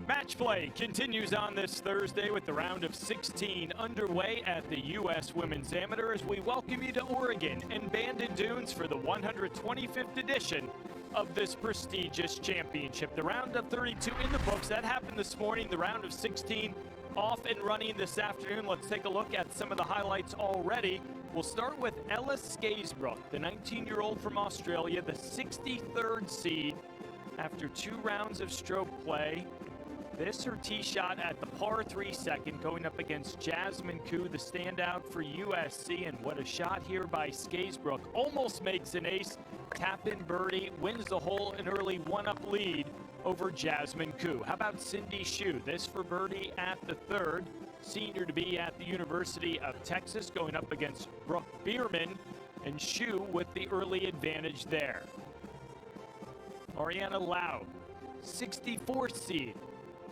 Match play continues on this Thursday with the round of 16 underway at the U.S. Women's Amateur as we welcome you to Oregon and Bandon Dunes for the 125th edition of this prestigious championship. The round of 32 in the books. That happened this morning. The round of 16 off and running this afternoon. Let's take a look at some of the highlights already. We'll start with Ella Scaysbrook, the 19-year-old from Australia, the 63rd seed after 2 rounds of stroke play. This her tee shot at the par 3 second, going up against Jasmine Coup, the standout for USC. And what a shot here by Scaysbrook. Almost makes an ace, tap-in birdie, wins the hole, an early 1-up lead over Jasmine Coup. How about Cindy Hsu? This for birdie at the 3rd. Senior to be at the University of Texas, going up against Brooke Beermann, and Hsu with the early advantage there. Ariana Lau, 64th seed,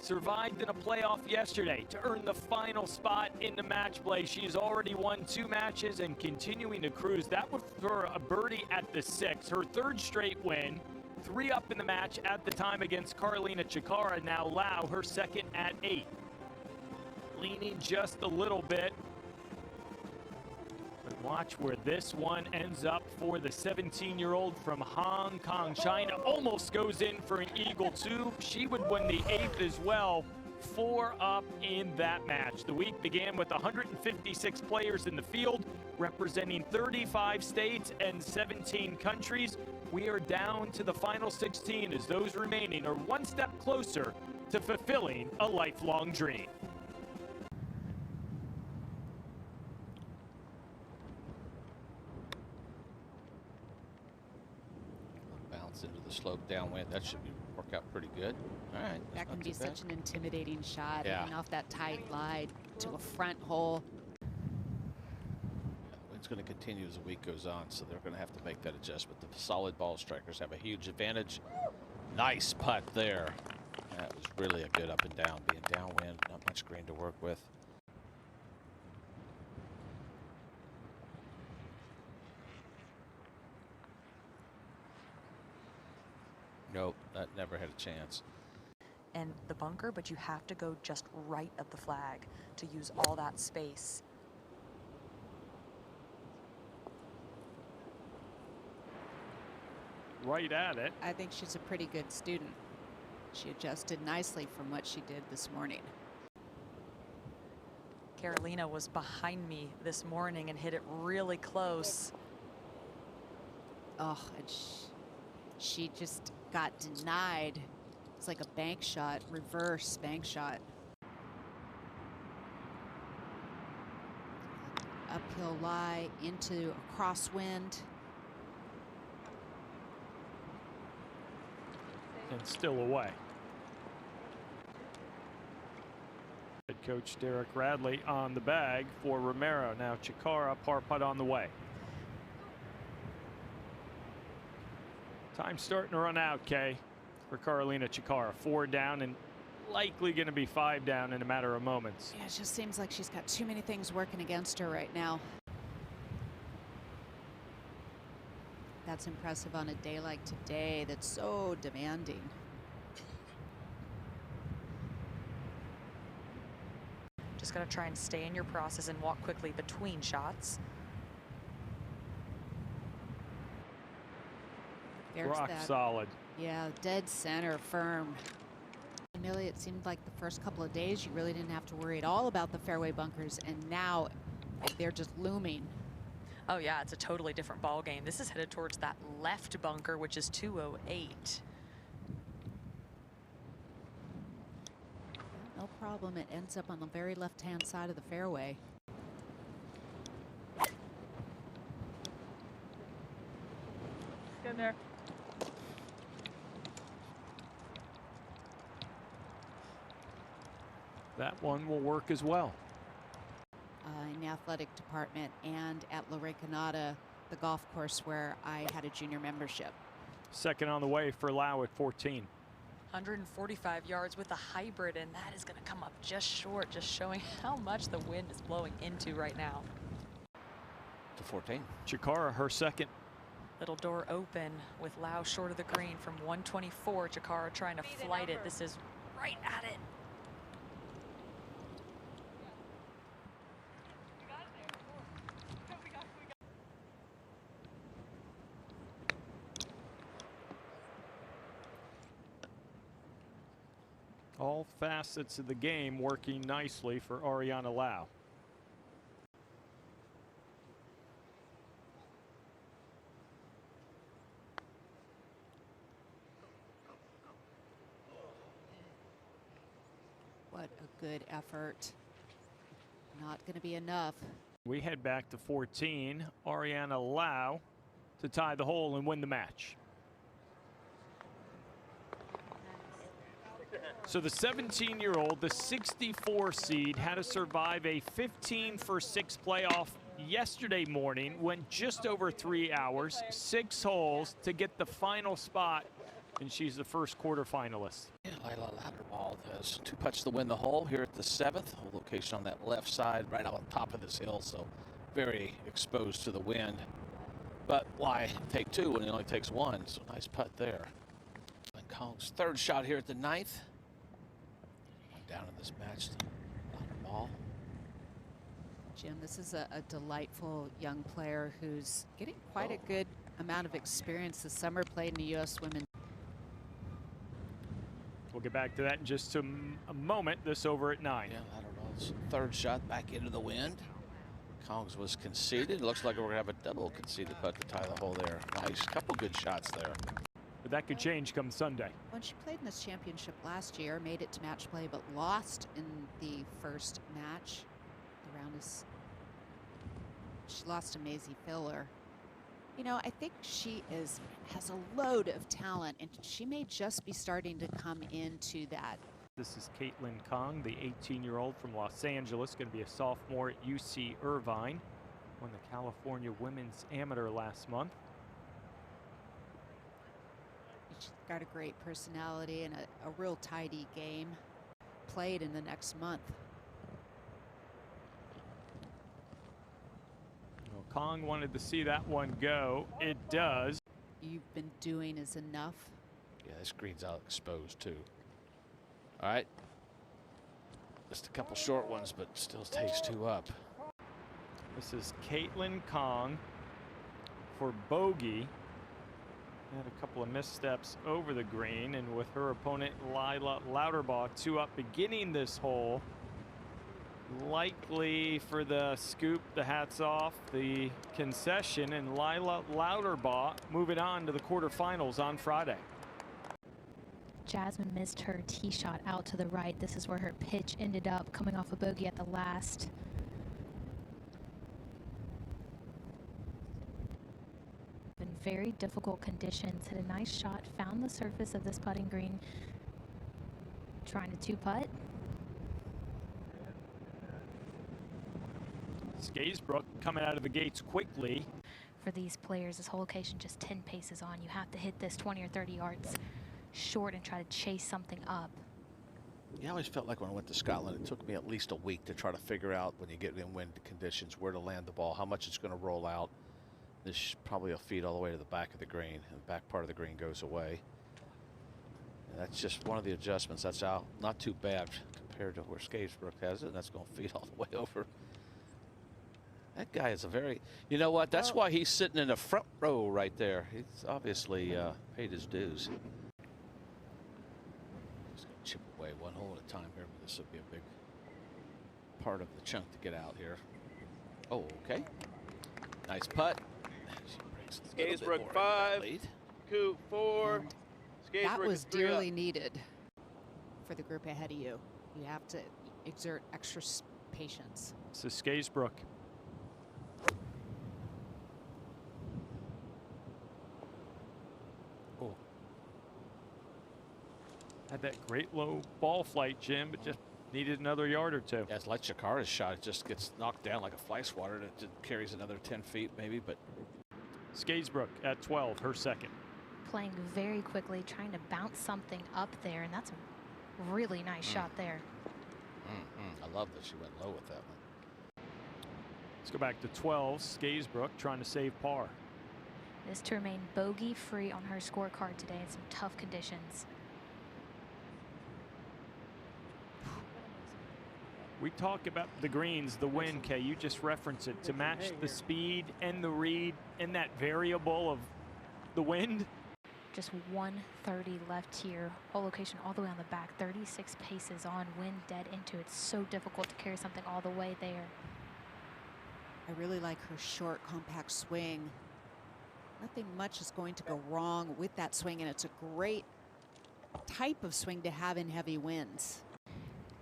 survived in a playoff yesterday to earn the final spot in the match play. She's already won 2 matches and continuing to cruise. That was for a birdie at the 6th, her 3rd straight win. 3 up in the match at the time against Lopez-Chacarra. Now Lau, her 2nd at 8. Leaning just a little bit. But watch where this one ends up for the 17-year-old from Hong Kong, China. Almost goes in for an eagle too. She would win the 8th as well. 4 up in that match. The week began with 156 players in the field, representing 35 states and 17 countries. We are down to the final 16 as those remaining are one step closer to fulfilling a lifelong dream. Bounce into the slope downwind. That should work out pretty good. All right. That can be such an intimidating shot. Yeah. Off that tight lie to a front hole. It's going to continue as the week goes on, so they're going to have to make that adjustment. The solid ball strikers have a huge advantage. Nice putt there. That was really a good up and down. Being downwind, not much green to work with. Nope, that never had a chance. And the bunker, but you have to go just right of the flag to use all that space. Right at it. I think she's a pretty good student. She adjusted nicely from what she did this morning. Carolina was behind me this morning and hit it really close. Oh, and she just got denied. It's like a bank shot, reverse bank shot. Uphill lie into a crosswind. And still away. Head coach Derek Radley on the bag for Romero. Now Chacarra, par putt on the way. Time starting to run out, Kay, for Lopez-Chacarra. 4 down and likely going to be 5 down in a matter of moments. Yeah, it just seems like she's got too many things working against her right now. That's impressive on a day like today that's so demanding. Just got to try and stay in your process and walk quickly between shots. There's Rock that. solid. Yeah, dead center, firm. Millie, it seemed like the first couple of days you really didn't have to worry at all about the fairway bunkers, and now they're just looming. Oh yeah, it's a totally different ball game. This is headed towards that left bunker, which is 208. No problem. It ends up on the very left-hand side of the fairway. Get in there. That one will work as well. In the athletic department and at La Recanada, the golf course where I had a junior membership. 2nd on the way for Lau at 14. 145 yards with a hybrid, and that is going to come up just short, just showing how much the wind is blowing into right now. To 14. Chacarra, her 2nd. Little door open with Lau short of the green from 124. Chacarra trying to flight it. This is right at it. All facets of the game working nicely for Ariana Lau. What a good effort. Not going to be enough. We head back to 14. Ariana Lau to tie the hole and win the match. So the 17-year-old, the 64 seed, had to survive a 15-for-6 playoff yesterday morning. Went just over 3 hours, 6 holes to get the final spot, and she's the first quarterfinalist. Yeah, Loudorbaugh has 2 putts to win the hole here at the 7th. Hole location on that left side, right on top of this hill, so very exposed to the wind. But why take 2 when it only takes 1? So nice putt there. And Kong's 3rd shot here at the 9th. One down in this match. Loudorbaugh. Jim, this is a delightful young player who's getting quite a good amount of experience this summer, played in the U.S. Women's. We'll get back to that in just a moment. This over at 9. Yeah, Loudorбaugh's 3rd shot back into the wind. Kong's was conceded. Looks like we're going to have a double conceded putt to tie the hole there. Nice. Couple good shots there. But that could change come Sunday. When she played in this championship last year, made it to match play, but lost in the first match. The round is. She lost to Maisie Filler. You know, I think she has a load of talent, and she may just be starting to come into that. This is Caitlin Kong, the 18-year-old from Los Angeles, going to be a sophomore at UC Irvine. Won the California Women's Amateur last month. She's got a great personality and a real tidy game. Played in the next month. Well, Kong wanted to see that one go. It does. You've been doing is enough. Yeah, this green's out exposed too. All right. Just a couple short ones, but still takes 2 up. This is Caitlin Kong for bogey. Had a couple of missteps over the green, and with her opponent Loudorbaugh 2 up beginning this hole. Likely for the scoop, the hats off, the concession, and Loudorbaugh moving on to the quarterfinals on Friday. Jasmine missed her tee shot out to the right. This is where her pitch ended up, coming off a bogey at the last. Been very difficult conditions. Hit a nice shot, found the surface of this putting green. Trying to 2-putt. Scaysbrook coming out of the gates quickly. For these players, this whole location just 10 paces on. You have to hit this 20 or 30 yards short and try to chase something up. Yeah, I always felt like when I went to Scotland, it took me at least a week to try to figure out when you get in wind conditions where to land the ball, how much it's going to roll out. This probably will feed all the way to the back of the green, and the back part of the green goes away. And that's just one of the adjustments. That's out, not too bad compared to where Scaysbrook has it, and that's going to feed all the way over. That guy is a very, you know what, that's why he's sitting in the front row right there. He's obviously paid his dues. Just going to chip away one hole at a time here, but this will be a big part of the chunk to get out here. Oh, okay. Nice putt. Scaysbrook 5, Coup 4. That was Scaysbrook dearly needed for the group ahead of you. You have to exert extra patience. This is Scaysbrook. Oh. Had that great low ball flight, Jim, but just needed another yard or 2. Yeah, it's like Chacarra's shot. It just gets knocked down like a fly swatter, and it just carries another 10 feet maybe, but. Scaysbrook at 12, her second. Playing very quickly, trying to bounce something up there, and that's a really nice shot there. I love that she went low with that one. Let's go back to 12. Scaysbrook trying to save par. This to remain bogey free on her scorecard today in some tough conditions. We talk about the greens, the wind, Kay. You just referenced it to match the speed and the read and that variable of the wind. Just 130 left here. Hole location all the way on the back. 36 paces on, wind dead into it. So difficult to carry something all the way there. I really like her short, compact swing. Nothing much is going to go wrong with that swing, and it's a great type of swing to have in heavy winds.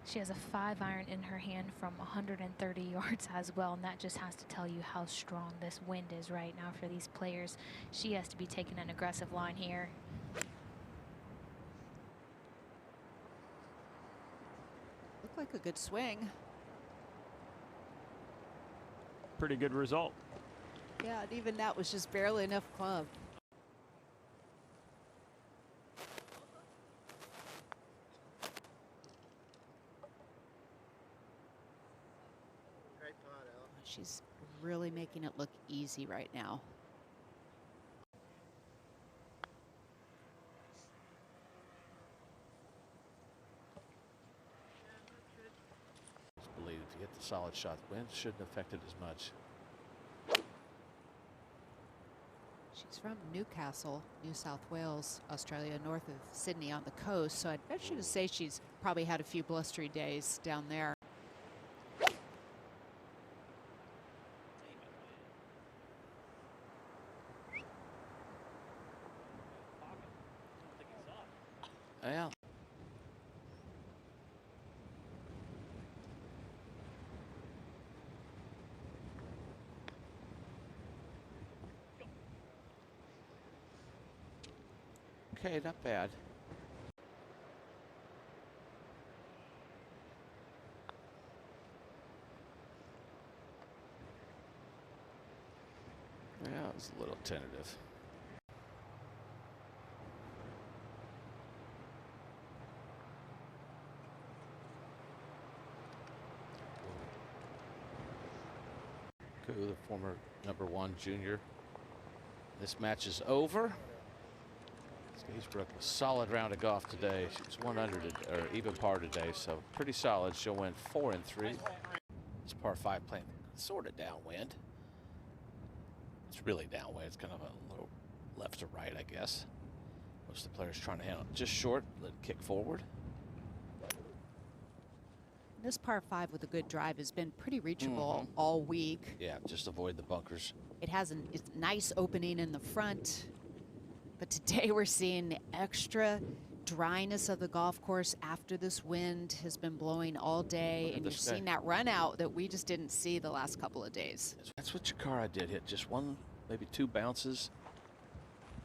She has a 5-iron in her hand from 130 yards as well, and that just has to tell you how strong this wind is right now for these players. She has to be taking an aggressive line here. Looked like a good swing. Pretty good result. Yeah, and even that was just barely enough club. She's really making it look easy right now. Just believe to get the solid shot, the wind shouldn't affect it as much. She's from Newcastle, New South Wales, Australia, north of Sydney on the coast. So I'd venture to say she's probably had a few blustery days down there. Yeah. Okay, not bad. Yeah, it was a little tentative. Coup, the former #1 junior. This match is over. Scaysbrook, a solid round of golf today. She was 1 under or even par today, so pretty solid. She'll win 4 and 3. It's par 5 playing sort of downwind. It's really downwind. It's kind of a little left to right, I guess. Most of the players trying to handle it just short, let it kick forward. This par 5 with a good drive has been pretty reachable all week. Yeah, just avoid the bunkers. It's a nice opening in the front, but today we're seeing the extra dryness of the golf course after this wind has been blowing all day, and you're seeing that run out that we just didn't see the last couple of days. That's what Chacarra did. Hit just 1, maybe 2 bounces.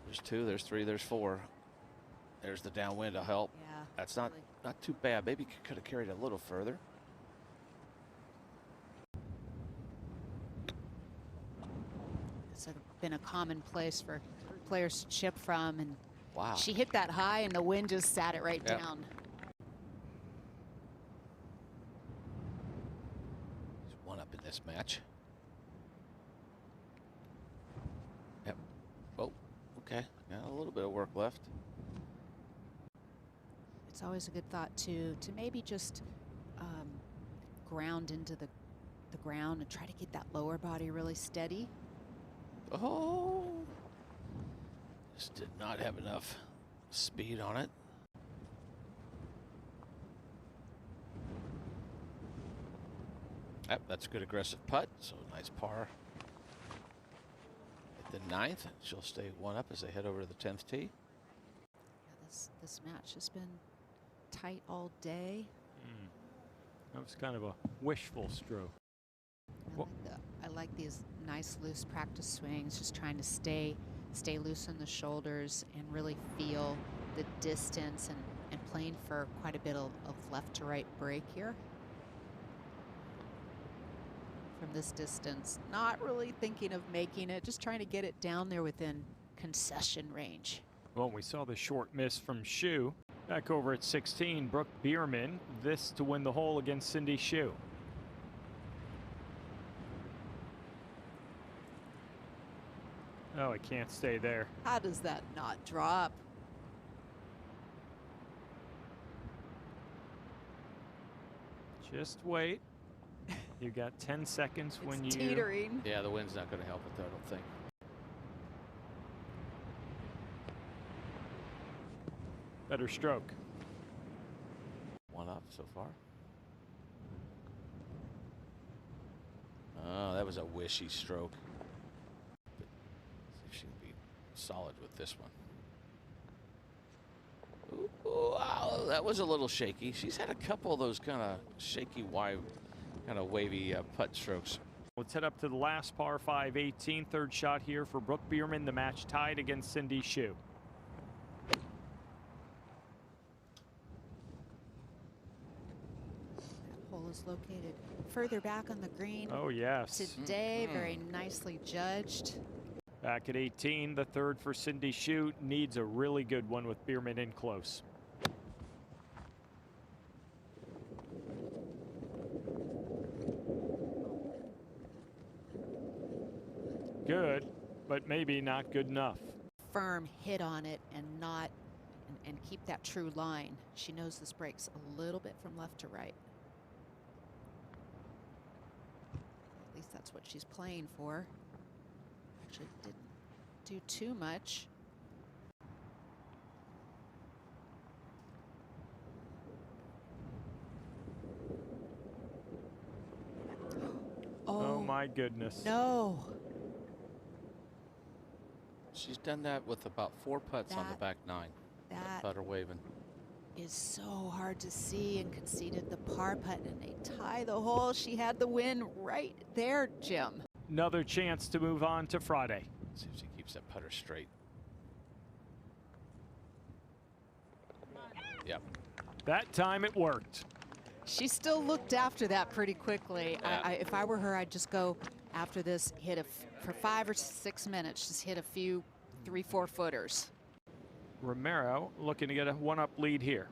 There's 2, there's 3, there's 4. There's the downwind to help. Yeah, That's not too bad. Maybe could have carried it a little further. It's been a common place for players to chip from, and Wow. she hit that high and the wind just sat it right Yep. down. He's 1 up in this match. Yep. Oh, okay. Got a little bit of work left. It's always a good thought to maybe just ground into the ground and try to get that lower body really steady. Oh. Just did not have enough speed on it. Yep, that's a good aggressive putt. So nice par. At the 9th, and she'll stay 1 up as they head over to the 10th tee. Yeah, this match has been tight all day. That was kind of a wishful stroke. I like these nice loose practice swings, just trying to stay loose on the shoulders and really feel the distance, and playing for quite a bit of left to right break here. From this distance, not really thinking of making it, just trying to get it down there within concession range. Well, we saw the short miss from Shu. Back over at 16, Brooke Beermann, this to win the hole against Cindy Shu. Oh, it can't stay there. How does that not drop? Just wait. You got 10 seconds when you... teetering. Yeah, the wind's not going to help it, though, I don't think. Better stroke. One up so far. Oh, that was a wishy stroke. But see if she can be solid with this one. Ooh, wow, that was a little shaky. She's had a couple of those kind of shaky, wide, kind of wavy putt strokes. Let's head up to the last par 5 18. Third shot here for Brooke Beermann. The match tied against Cindy Hsu. Hole is located further back on the green. Oh, yes. Today, very nicely judged. Back at 18, the third for Cindy Hsu. Needs a really good one with Beermann in close. Good, but maybe not good enough. Firm hit on it and not, and keep that true line. She knows this breaks a little bit from left to right. At least that's what she's playing for. Actually didn't do too much. Oh my goodness. No. She's done that with about 4 putts on the back 9. That putter waving. is so hard to see, and conceded the par putt, and they tie the hole. She had the win right there, Jim. Another chance to move on to Friday. See if she keeps that putter straight. Yep. That time it worked. She still looked after that pretty quickly. Yeah. If I were her, I'd just go after this, hit for 5 or 6 minutes, just hit a few 3-4 footers. Romero looking to get a 1-up lead here.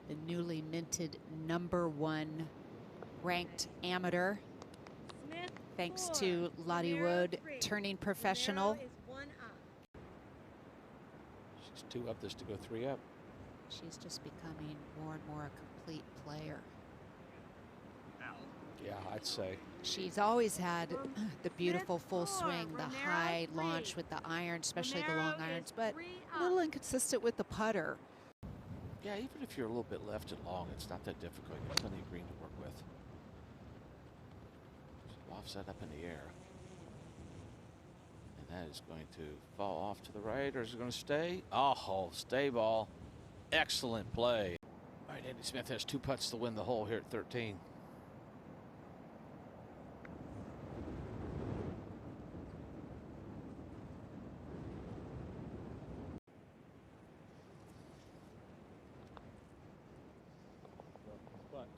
The newly minted #1 ranked amateur, thanks to Loudorbaugh turning professional. She's 2 up, this to go 3 up. She's just becoming more and more a complete player. Yeah, I'd say. She's always had the beautiful full swing, the high launch with the iron, especially the long irons, but a little inconsistent with the putter. Yeah, even if you're a little bit left and long, it's not that difficult. You have plenty of green to work with. She lofts that up in the air. And that is going to fall off to the right, or is it going to stay? Oh, stay ball. Excellent play. All right, Andy Smith has 2 putts to win the hole here at 13.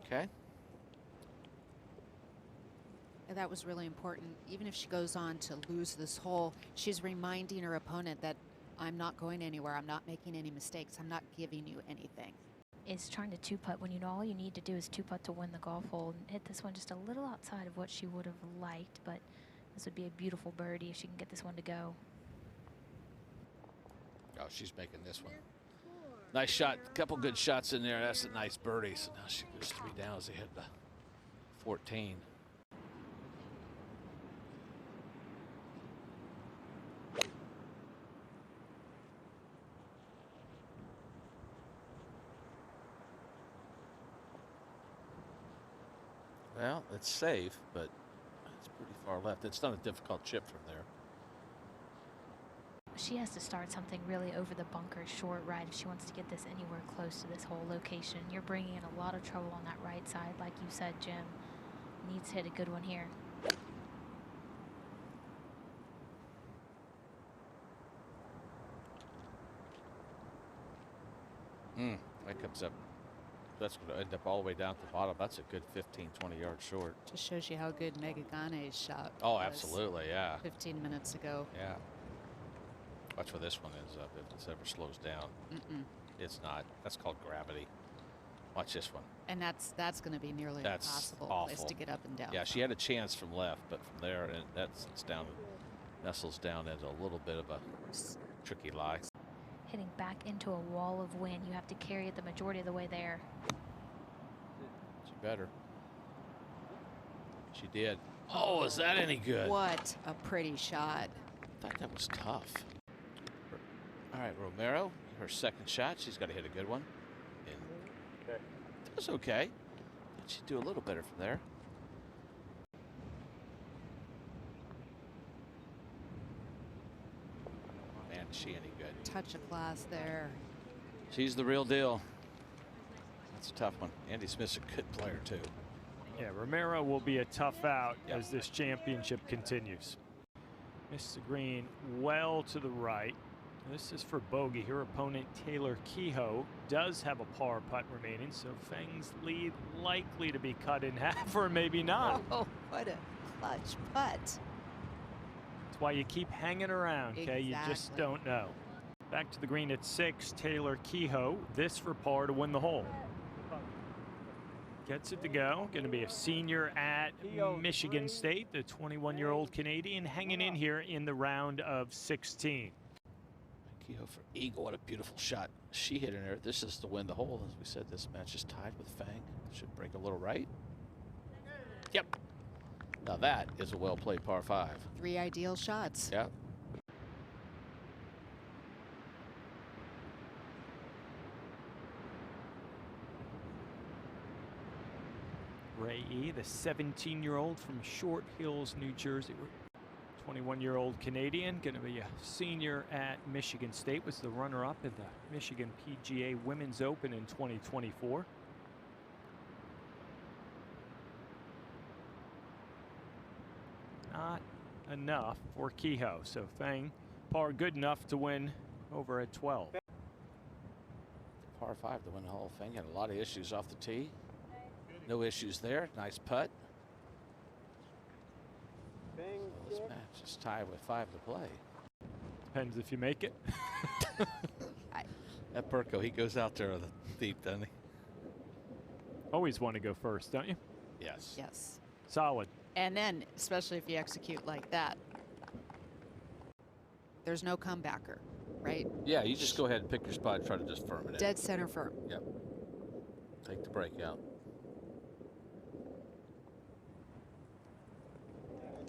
Okay. And that was really important. Even if she goes on to lose this hole, she's reminding her opponent that I'm not going anywhere. I'm not making any mistakes. I'm not giving you anything. Is trying to 2-putt when you know all you need to do is 2-putt to win the golf hole, and hit this one just a little outside of what she would have liked, but this would be a beautiful birdie if she can get this one to go. Oh, she's making this one. Nice shot. A couple good shots in there. That's a nice birdie. So now she goes 3 down as they hit the 14. Well, it's safe, but it's pretty far left. It's not a difficult chip from there. She has to start something really over the bunker short right if she wants to get this anywhere close to this whole location. You're bringing in a lot of trouble on that right side, like you said, Jim. Needs to hit a good one here. That comes up. That's going to end up all the way down to the bottom. That's a good 15, 20 yards short. Just shows you how good Megagane's shot Oh, was absolutely, yeah. 15 minutes ago. Yeah. Watch where this one ends up if this ever slows down. It's not. That's called gravity. Watch this one. And that's going to be nearly That's impossible place awful. to get up and down. Yeah, she had a chance from left, but from there, and it's down, nestles down into a little bit of a tricky lie. Hitting back into a wall of wind. You have to carry it the majority of the way there. She better. She did. Oh, is that any good? What a pretty shot. I thought that was tough. All right, Romero, her second shot. She's got to hit a good one. And that was okay. She'd do a little better from there. Man, is she any good? Touch of class there. She's the real deal. That's a tough one. Andy Smith's a good player, too. Yeah, Romero will be a tough out as this championship continues. Missed the green well to the right. This is for bogey. Her opponent, Taylor Kehoe, does have a par putt remaining, so Fang's lead likely to be cut in half, or maybe not. Oh, what a clutch putt. That's why you keep hanging around, okay? You just Exactly. don't know. Back to the green at 6, Taylor Kehoe. This for par to win the hole. Gets it to go. Going to be a senior at Michigan State, the 21-year-old Canadian hanging in here in the round of 16. Kehoe for eagle. What a beautiful shot she hit in there. This is to win the hole. As we said, this match is tied with Fang. Should break a little right. Yep. Now that is a well-played par 5. 3 ideal shots. Yep. Ray E., the 17-year-old from Short Hills, New Jersey. 21-year-old Canadian, going to be a senior at Michigan State, was the runner-up at the Michigan PGA Women's Open in 2024. Not enough for Kehoe, so Fang par good enough to win over at 12. Par 5 to win the whole thing. Had a lot of issues off the tee. No issues there. Nice putt. So this match is tied with 5 to play. Depends if you make it. That Perko, he goes out there with a deep, doesn't he? Always want to go first, don't you? Yes. Yes. Solid. And then, especially if you execute like that, there's no comebacker, right? Yeah, you just go ahead and pick your spot and try to just firm it in. Dead center firm. Yep. Take the break out.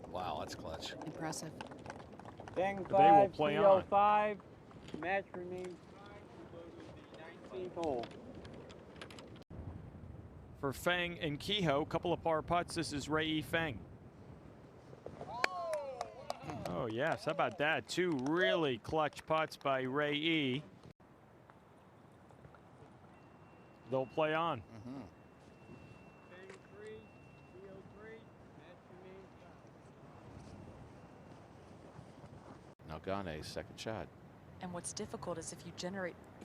Wow, that's clutch. Impressive. Fang They will 5, play CO on. 5. Match remains 19th hole. For Fang and Kehoe, a couple of par putts. This is Ray E. Fang. Oh, yes. How about that? 2 really clutch putts by Ray E. They'll play on. Mm-hmm. Fang 3, CO 3. Match remains 5. Nalgane, second shot. And what's difficult is if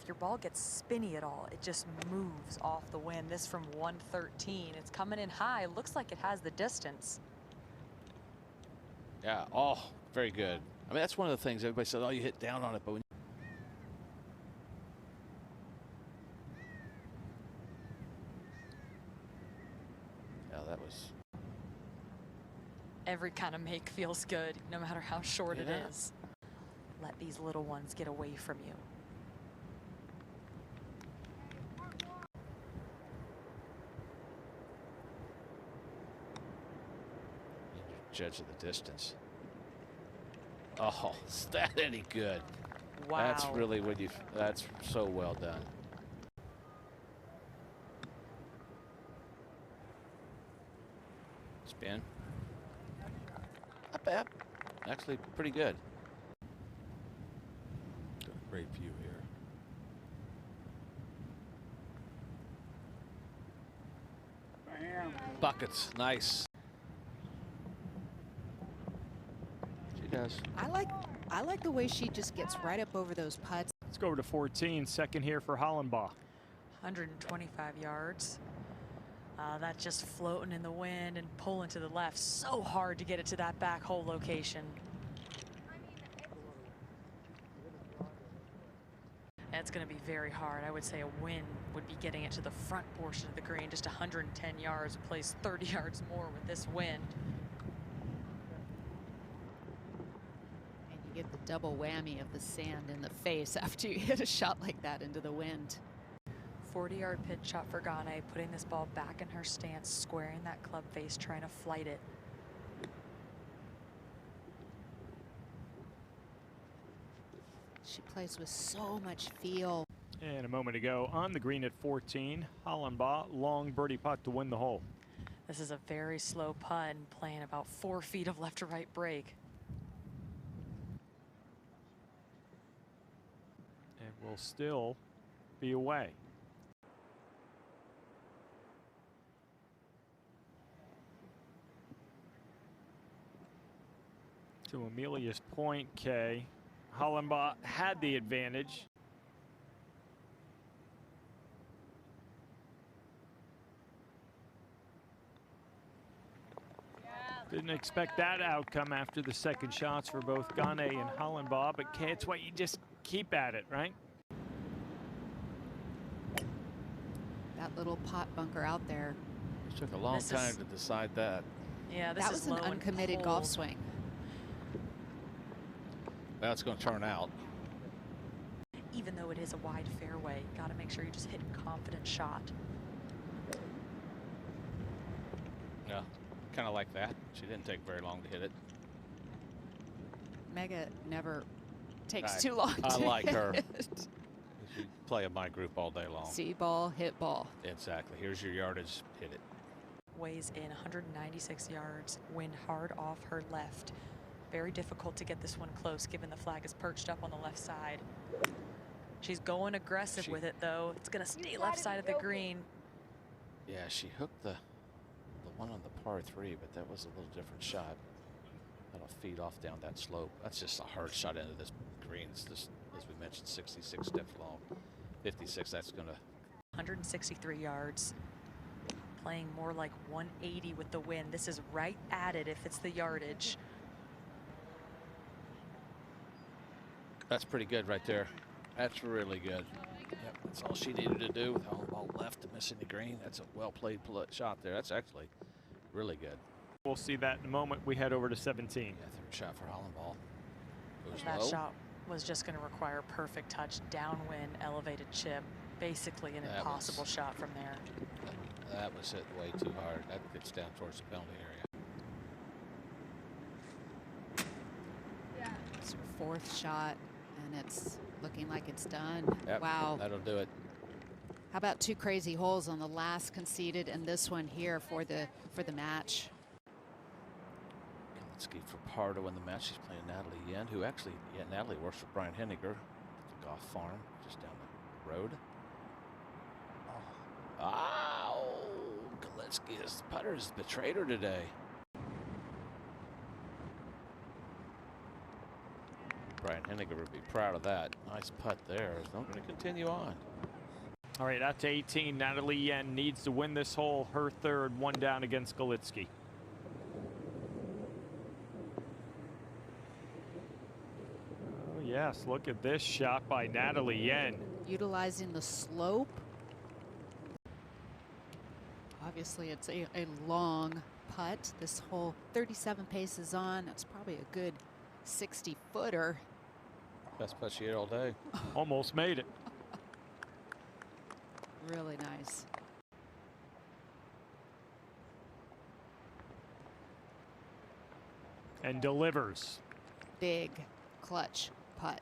your ball gets spinny at all, it just moves off the wind. This from 113. It's coming in high. Looks like it has the distance. Yeah, oh, very good. I mean, that's one of the things everybody says, oh, you hit down on it, but when yeah, that was. Every kind of make feels good, no matter how short it Yeah. is. Let these little ones get away from you. Judge of the distance. Oh, is that any good? Wow. That's really what that's so well done. Spin. Not bad. Actually, pretty good. Got a great view here. Buckets, nice. She does. I like the way she just gets right up over those putts. Let's go over to 14. Second here for Hollenbaugh. 125 yards. That's just floating in the wind and pulling to the left. So hard to get it to that back hole location. It's going to be very hard. I would say a wind would be getting it to the front portion of the green. Just 110 yards, plays 30 yards more with this wind. And you get the double whammy of the sand in the face after you hit a shot like that into the wind. 40-yard pitch shot for Ghana, putting this ball back in her stance, squaring that club face, trying to flight it. She plays with so much feel. And a moment ago on the green at 14, Loudorbaugh, long birdie putt to win the hole. This is a very slow putt and playing about 4 feet of left to right break. And will still be away. To Amelia's point, Kay, Loudorbaugh had the advantage. Didn't expect that outcome after the second shots for both Gane and Loudorbaugh, but Kay, it's what you just keep at it, right? That little pot bunker out there. It took a long time to decide that. Yeah, this That is was an low and uncommitted golf cold. swing. Well, it's going to turn out. Even though it is a wide fairway, got to make sure you just hit a confident shot. Yeah, kind of like that. She didn't take very long to hit it. Mega never takes too long I to like hit her. it. She play in my group all day long. See ball, hit ball. Exactly. Here's your yardage. Hit it. Weighs in 196 yards, wind hard off her left. Very difficult to get this one close given the flag is perched up on the left side. She's going aggressive with it though. It's gonna stay left side of the green. Yeah, she hooked the one on the par 3, but that was a little different shot. That'll feed off down that slope. That's just a hard shot into this green. It's just, as we mentioned, 66 steps long. 56, that's gonna. 163 yards. Playing more like 180 with the wind. This is right at it if it's the yardage. That's pretty good right there. That's really good. Yep, that's all she needed to do with Loudorbaugh left to missing the green. That's a well-played shot there. That's actually really good. We'll see that in a moment. We head over to 17. Yeah, third shot for Loudorbaugh. Goes That low. shot was just going to require perfect touch, downwind, elevated chip. Basically an impossible shot from there. That was hit way too hard. That gets down towards the penalty area. It's her fourth shot, and it's looking like it's done. Yep, Wow. that'll do it. How about 2 crazy holes on the last conceded and this one here for the match? Let's for par to win the match. She's playing Natalie Yen, who actually, Natalie works for Brian Henniger, the golf farm just down the road. Oh, Galitsky's putter has betrayed her today. Brian Henniger would be proud of that. Nice putt there. I'm going to continue on. All right, out to 18. Natalie Yen needs to win this hole. Her third, one down against Galitsky. Oh, yes, look at this shot by Natalie Yen. Utilizing the slope. Obviously, it's a long putt. This hole 37 paces on. That's probably a good 60-footer. Best putt she hit all day. Almost made it. Really nice. And delivers. Big clutch putt.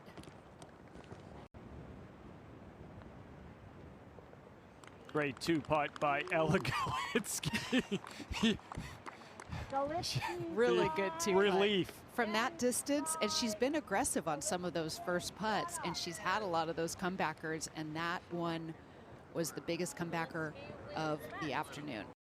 Great 2-putt by Ella Galitsky. Really good too. Relief. From that distance, and she's been aggressive on some of those first putts, and she's had a lot of those comebackers, and that one was the biggest comebacker of the afternoon.